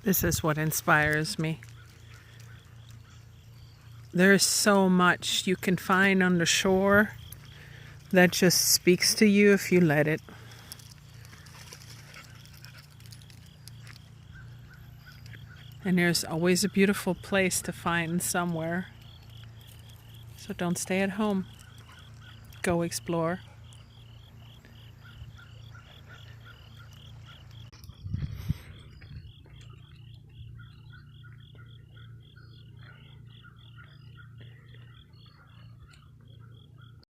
This is what inspires me. There's so much you can find on the shore that just speaks to you if you let it. And there's always a beautiful place to find somewhere. So don't stay at home. Go explore.